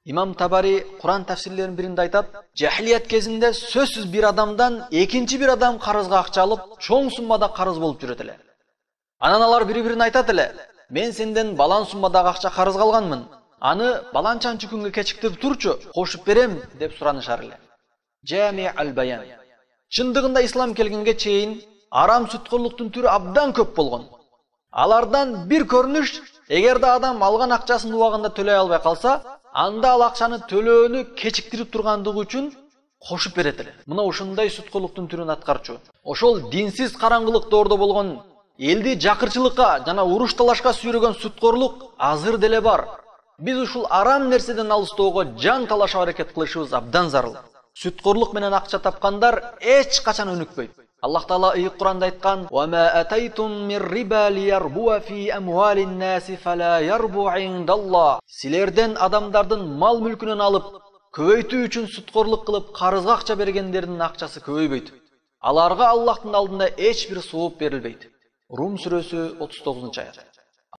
İmam Tabari Kur'an tafsirlerinin birinde aytат, jahiliyat кезинде сөзсүз bir adamdan ekинчи bir adam карызга акча алып, чоң суммада карыз болуп жүрөт эле. Анан алар бири-бирине айтат эле, мен сенден балан суммадагы акча карызга алганмын. Аны баланчанчы күнгө кечиктирип турчу, кошуп берем деп суранышар эле. Жами аль-Баян. Чындыгында ислам келгенге чейин арам сүткөрлүктүн түрү абдан көп болгон. Алардан bir көрүнүш, эгерде адам алган акчасын убагында төлөй албай калса, анда ал акчаны төлөөнү кечиктирип тургандыгы үчүн кошуп берет эле. Мына ушундай сүткөрлүктүн түрүн аткарчу. Ошол динсиз караңгылык доордо болгон элди жакырчылыкка жана уруш талашка сүйрөгөн сүткөрлүк азыр деле бар. Биз ушул арам нерседен алыстоого жан талашып аракет кылышыбыз абдан зарыл. Сүткөрлүк менен акча тапкандар эч качан өнүкпөйт. Аллах Таала ыйык Куранда айткан: "Ва ма атайтум мир риба лиярбуа фи амвалин наси фала ярбу индаллах." Силерден адамдардын мал мүлкүнөн алып, көбөйтүү үчүн сүткөрлүк кылып карызга акча бергендердин акчасы көбөйбөйт. Аларга Аллахтын алдында эч бир сооп берилбейт. Рум сүрөсү 39-аят.